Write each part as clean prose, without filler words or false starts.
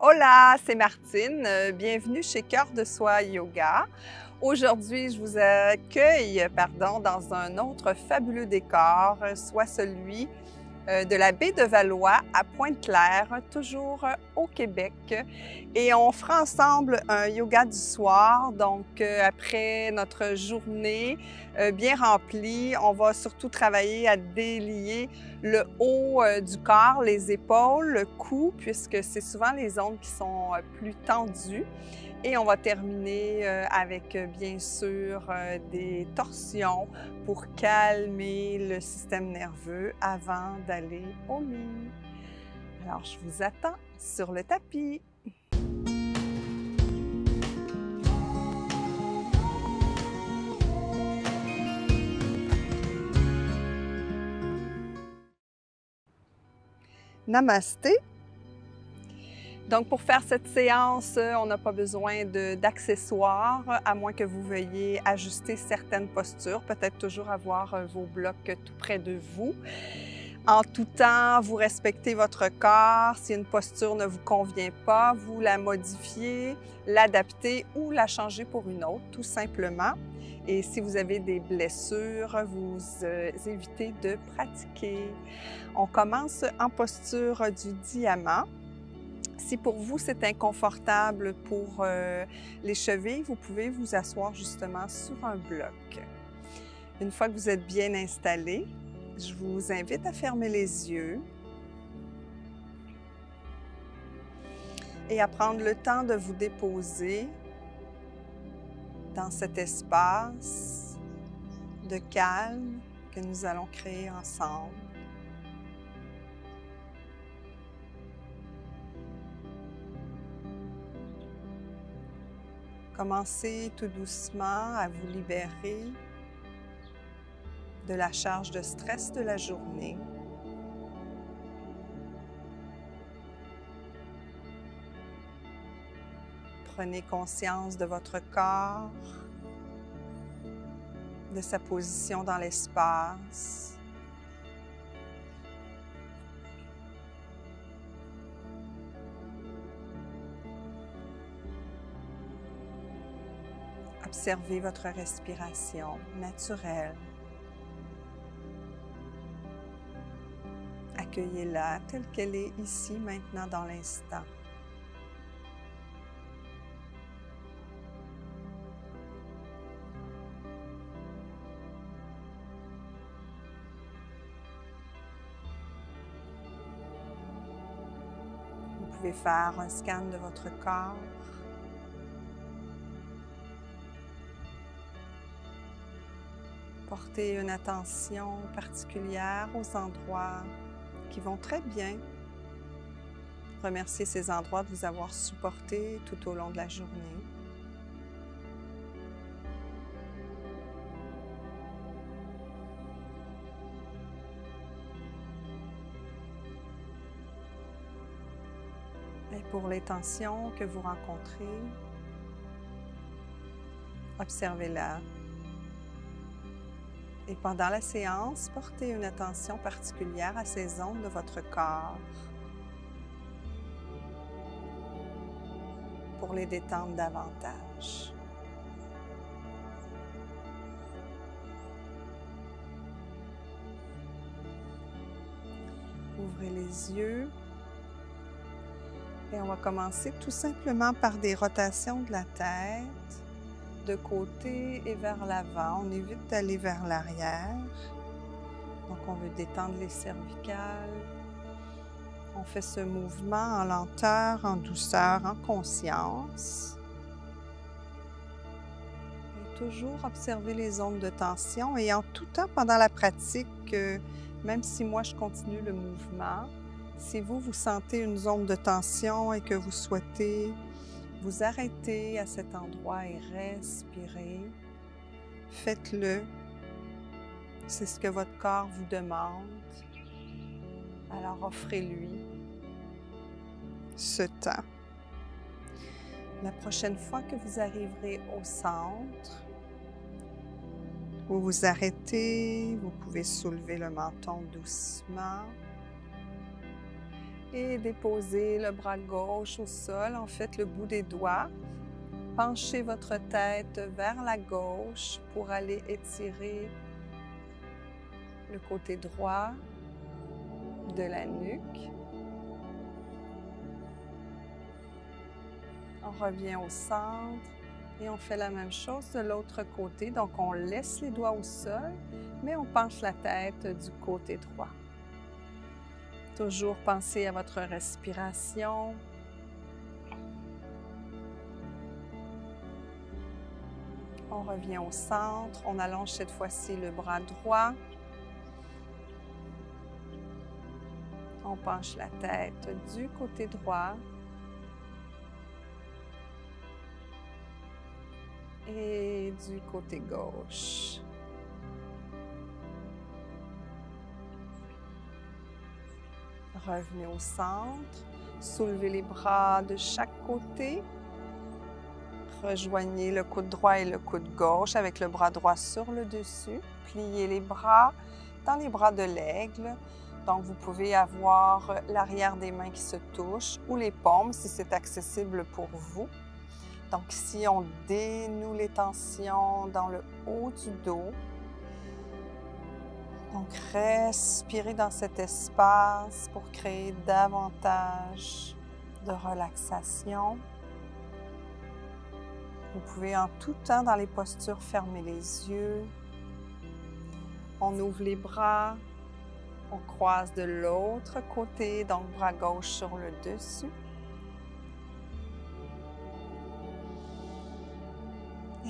Hola, c'est Martine. Bienvenue chez Cœur de Soi Yoga. Aujourd'hui, je vous accueille dans un autre fabuleux décor, soit celui de la baie de Valois à Pointe-Claire, toujours au Québec. Et on fera ensemble un yoga du soir. Donc, après notre journée bien remplie, on va surtout travailler à délier le haut du corps, les épaules, le cou, puisque c'est souvent les zones qui sont plus tendues. Et on va terminer avec, bien sûr, des torsions pour calmer le système nerveux avant d'aller au lit. Alors, je vous attends sur le tapis. Namasté. Donc, pour faire cette séance, on n'a pas besoin d'accessoires, à moins que vous veuillez ajuster certaines postures, peut-être toujours avoir vos blocs tout près de vous. En tout temps, vous respectez votre corps. Si une posture ne vous convient pas, vous la modifiez, l'adaptez ou la changez pour une autre, tout simplement. Et si vous avez des blessures, vous évitez de pratiquer. On commence en posture du diamant. Si pour vous, c'est inconfortable pour les chevilles, vous pouvez vous asseoir justement sur un bloc. Une fois que vous êtes bien installé, je vous invite à fermer les yeux et à prendre le temps de vous déposer dans cet espace de calme que nous allons créer ensemble. Commencez tout doucement à vous libérer de la charge de stress de la journée. Prenez conscience de votre corps, de sa position dans l'espace. Observez votre respiration naturelle. Accueillez-la telle qu'elle est ici, maintenant, dans l'instant. Vous pouvez faire un scan de votre corps. Portez une attention particulière aux endroits qui vont très bien. Remerciez ces endroits de vous avoir supporté tout au long de la journée. Et pour les tensions que vous rencontrez, observez-la. Et pendant la séance, portez une attention particulière à ces zones de votre corps pour les détendre davantage. Ouvrez les yeux et on va commencer tout simplement par des rotations de la tête, de côté et vers l'avant. On évite d'aller vers l'arrière. Donc, on veut détendre les cervicales. On fait ce mouvement en lenteur, en douceur, en conscience. Et toujours observer les zones de tension. Et en tout temps, pendant la pratique, même si moi, je continue le mouvement, si vous, vous sentez une zone de tension et que vous souhaitez vous arrêter à cet endroit et respirer, faites-le. C'est ce que votre corps vous demande. Alors offrez-lui ce temps. La prochaine fois que vous arriverez au centre, vous vous arrêtez, vous pouvez soulever le menton doucement Et déposez le bras gauche au sol, en fait le bout des doigts. Penchez votre tête vers la gauche pour aller étirer le côté droit de la nuque. On revient au centre et on fait la même chose de l'autre côté. Donc, on laisse les doigts au sol, mais on penche la tête du côté droit. Toujours pensez à votre respiration. On revient au centre. On allonge cette fois-ci le bras droit. On penche la tête du côté droit. Et du côté gauche. Revenez au centre. Soulevez les bras de chaque côté. Rejoignez le coude droit et le coude gauche avec le bras droit sur le dessus. Pliez les bras dans les bras de l'aigle. Donc, vous pouvez avoir l'arrière des mains qui se touchent ou les paumes si c'est accessible pour vous. Donc ici, on dénoue les tensions dans le haut du dos. Donc, respirez dans cet espace pour créer davantage de relaxation. Vous pouvez en tout temps, dans les postures, fermer les yeux. On ouvre les bras. On croise de l'autre côté, donc bras gauche sur le dessus.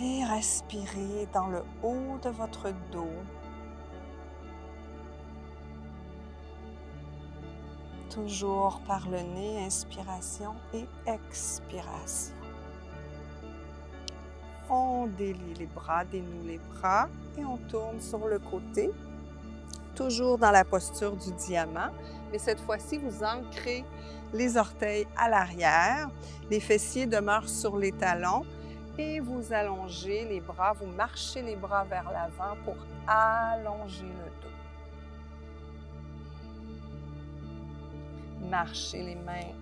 Et respirez dans le haut de votre dos. Toujours par le nez, inspiration et expiration. On délie les bras, dénoue les bras et on tourne sur le côté. Toujours dans la posture du diamant, mais cette fois-ci, vous ancrez les orteils à l'arrière. Les fessiers demeurent sur les talons. Et vous allongez les bras, vous marchez les bras vers l'avant pour allonger le dos. Marchez les mains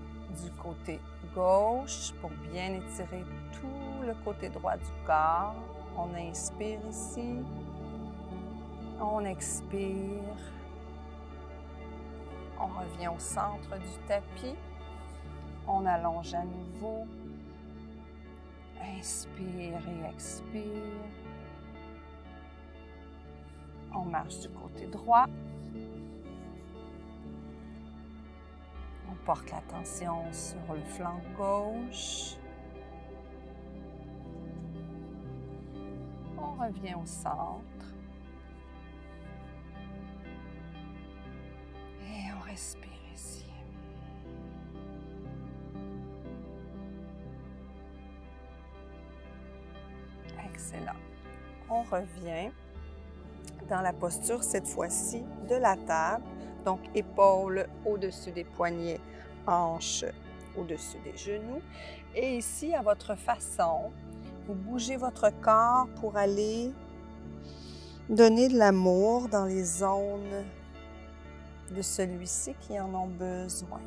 du côté gauche pour bien étirer tout le côté droit du corps. On inspire ici. On expire. On revient au centre du tapis. On allonge à nouveau. Inspire et expire. On marche du côté droit. On porte l'attention sur le flanc gauche. On revient au centre. Et on respire ici. Excellent. On revient dans la posture, cette fois-ci, de la table. Donc, épaules au-dessus des poignets, hanches au-dessus des genoux. Et ici, à votre façon, vous bougez votre corps pour aller donner de l'amour dans les zones de celui-ci qui en ont besoin.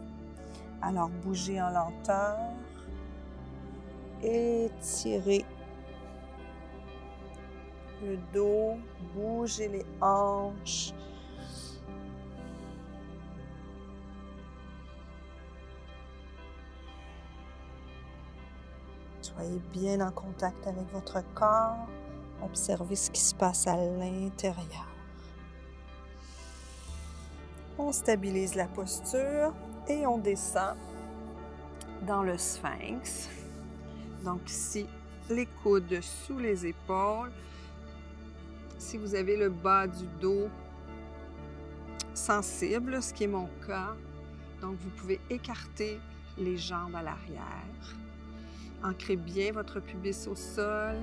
Alors, bougez en lenteur. Étirez le dos, bougez les hanches. Soyez bien en contact avec votre corps. Observez ce qui se passe à l'intérieur. On stabilise la posture et on descend dans le sphinx. Donc ici, les coudes sous les épaules. Si vous avez le bas du dos sensible, ce qui est mon cas, donc vous pouvez écarter les jambes à l'arrière. Ancrez bien votre pubis au sol.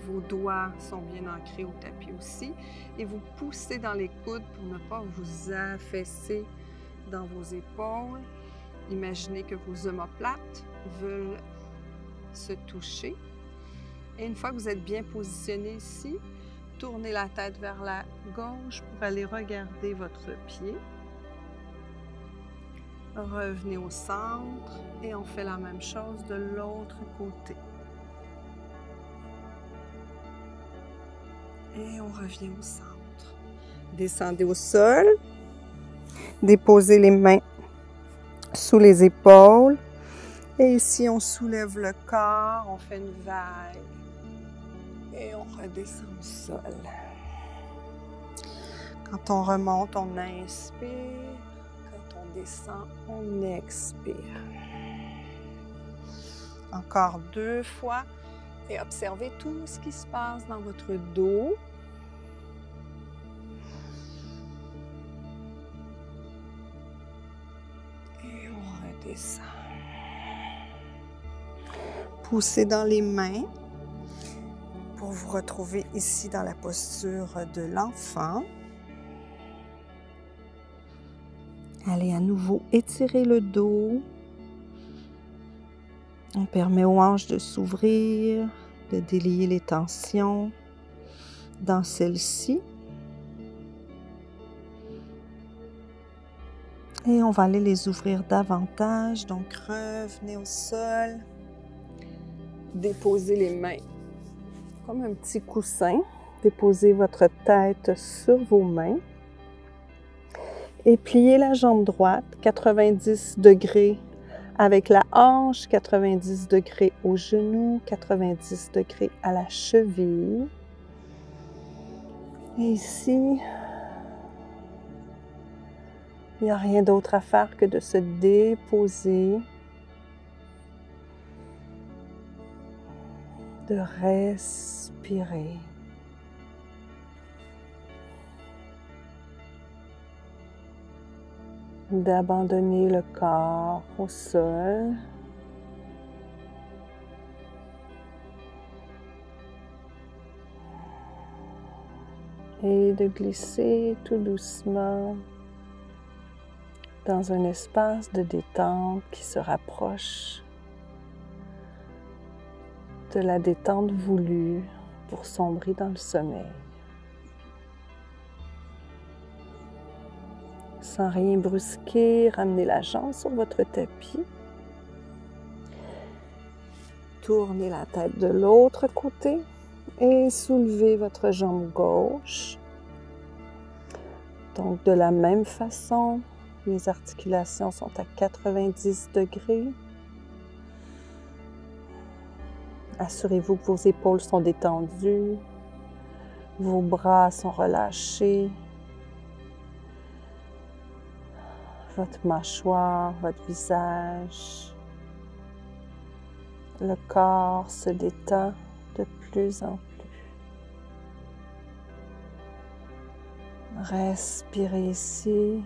Vos doigts sont bien ancrés au tapis aussi. Et vous poussez dans les coudes pour ne pas vous affaisser dans vos épaules. Imaginez que vos omoplates veulent se toucher. Et une fois que vous êtes bien positionné ici, tournez la tête vers la gauche pour aller regarder votre pied. Revenez au centre et on fait la même chose de l'autre côté. Et on revient au centre. Descendez au sol. Déposez les mains sous les épaules. Et ici, on soulève le corps, on fait une vague. Et on redescend au sol. Quand on remonte, on inspire. Quand on descend, on expire. Encore 2 fois. Et observez tout ce qui se passe dans votre dos. Et on redescend. Poussez dans les mains pour vous retrouver ici dans la posture de l'enfant. Allez à nouveau étirer le dos. On permet aux hanches de s'ouvrir, de délier les tensions dans celle-ci. Et on va aller les ouvrir davantage. Donc, revenez au sol. Déposez les mains comme un petit coussin. Déposez votre tête sur vos mains. Et pliez la jambe droite, 90 degrés avec la hanche, 90 degrés au genou, 90 degrés à la cheville. Et ici, il n'y a rien d'autre à faire que de se déposer, de respirer. D'abandonner le corps au sol. Et de glisser tout doucement dans un espace de détente qui se rapproche de la détente voulue pour sombrer dans le sommeil. Sans rien brusquer, ramenez la jambe sur votre tapis. Tournez la tête de l'autre côté et soulevez votre jambe gauche. Donc de la même façon, les articulations sont à 90 degrés. Assurez-vous que vos épaules sont détendues, vos bras sont relâchés. Votre mâchoire, votre visage, le corps se détend de plus en plus. Respirez ici.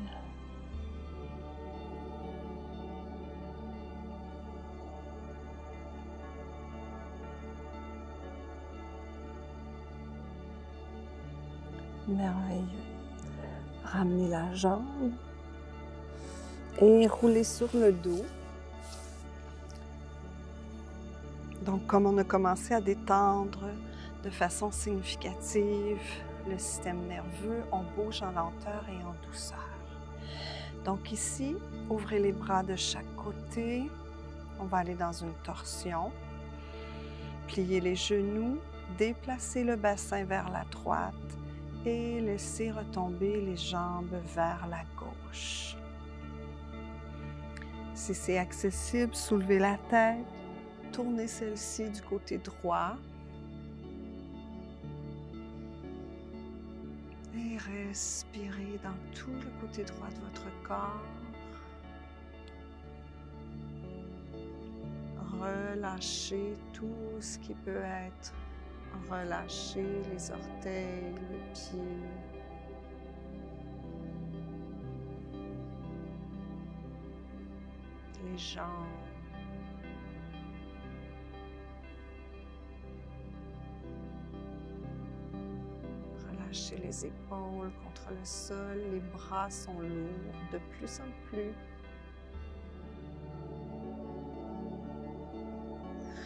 Merveilleux. Ramenez la jambe. Et roulez sur le dos. Donc, comme on a commencé à détendre de façon significative le système nerveux, on bouge en lenteur et en douceur. Donc ici, ouvrez les bras de chaque côté. On va aller dans une torsion. Pliez les genoux, déplacez le bassin vers la droite et laissez retomber les jambes vers la gauche. Si c'est accessible, soulevez la tête, tournez celle-ci du côté droit. Et respirez dans tout le côté droit de votre corps. Relâchez tout ce qui peut être relâché, les orteils, les pieds. Les jambes. Relâchez les épaules contre le sol, les bras sont lourds de plus en plus.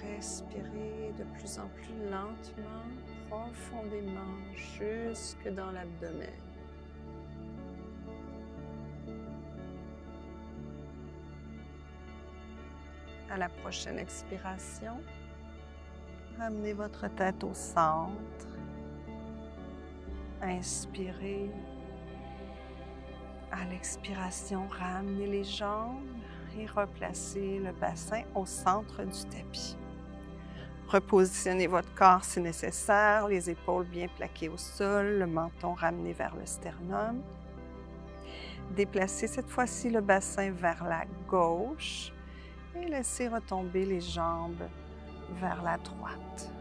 Respirez de plus en plus lentement, profondément, jusque dans l'abdomen. À la prochaine expiration, ramenez votre tête au centre. Inspirez. À l'expiration, ramenez les jambes et replacez le bassin au centre du tapis. Repositionnez votre corps si nécessaire, les épaules bien plaquées au sol, le menton ramené vers le sternum. Déplacez cette fois-ci le bassin vers la gauche et laissez retomber les jambes vers la droite.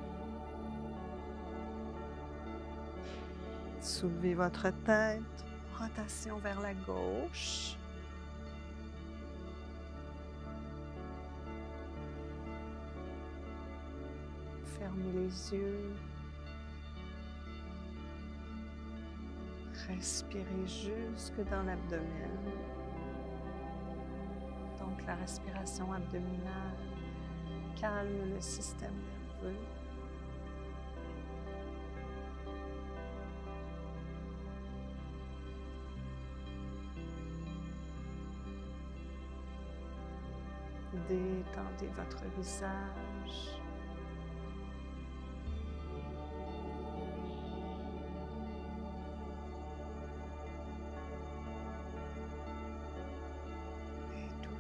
Soulevez votre tête, rotation vers la gauche. Fermez les yeux. Respirez jusque dans l'abdomen. Donc la respiration abdominale calme le système nerveux. Détendez votre visage.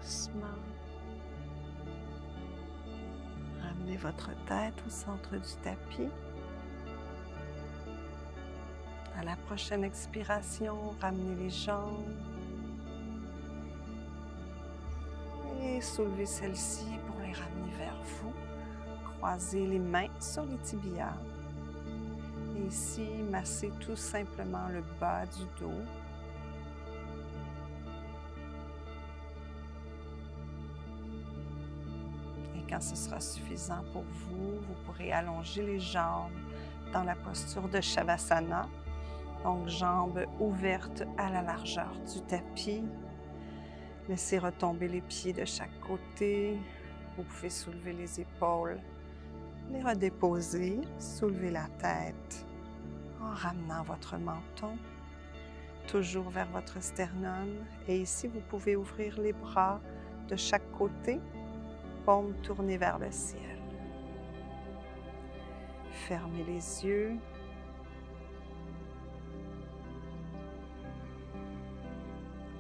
Doucement, ramenez votre tête au centre du tapis. À la prochaine expiration, ramenez les jambes et soulevez celles-ci pour les ramener vers vous. Croisez les mains sur les tibias. Et ici, massez tout simplement le bas du dos. Quand ce sera suffisant pour vous, vous pourrez allonger les jambes dans la posture de Shavasana. Donc, jambes ouvertes à la largeur du tapis. Laissez retomber les pieds de chaque côté. Vous pouvez soulever les épaules, les redéposer, soulever la tête en ramenant votre menton toujours vers votre sternum. Et ici, vous pouvez ouvrir les bras de chaque côté. Paume tournée vers le ciel. Fermez les yeux.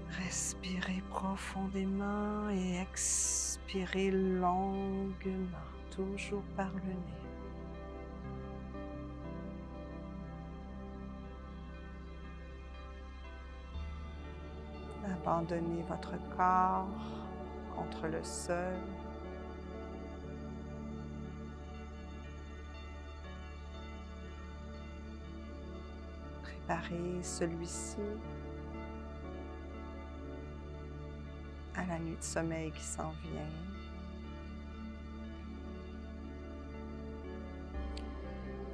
Respirez profondément et expirez longuement, toujours par le nez. Abandonnez votre corps contre le sol. Préparez celui-ci à la nuit de sommeil qui s'en vient.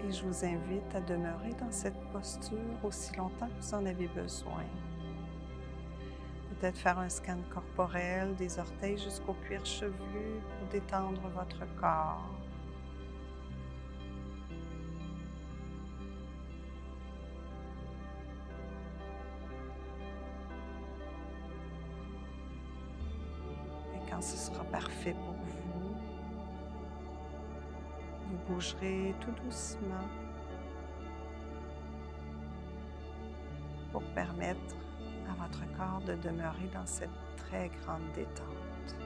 Et je vous invite à demeurer dans cette posture aussi longtemps que vous en avez besoin. Peut-être faire un scan corporel des orteils jusqu'au cuir chevelu pour détendre votre corps. Quand ce sera parfait pour vous, vous bougerez tout doucement pour permettre à votre corps de demeurer dans cette très grande détente.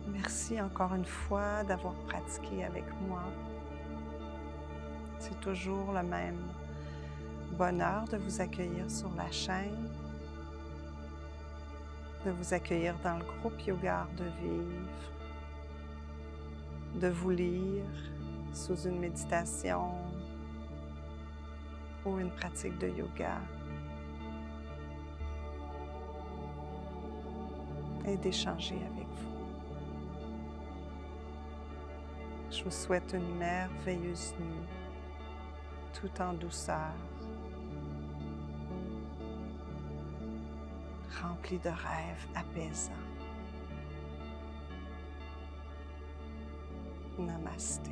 Merci encore une fois d'avoir pratiqué avec moi. C'est toujours le même bonheur de vous accueillir sur la chaîne, de vous accueillir dans le groupe Yoga Art de Vivre, de vous lire sous une méditation ou une pratique de yoga et d'échanger avec vous. Je vous souhaite une merveilleuse nuit, tout en douceur, remplie de rêves apaisants. Namasté.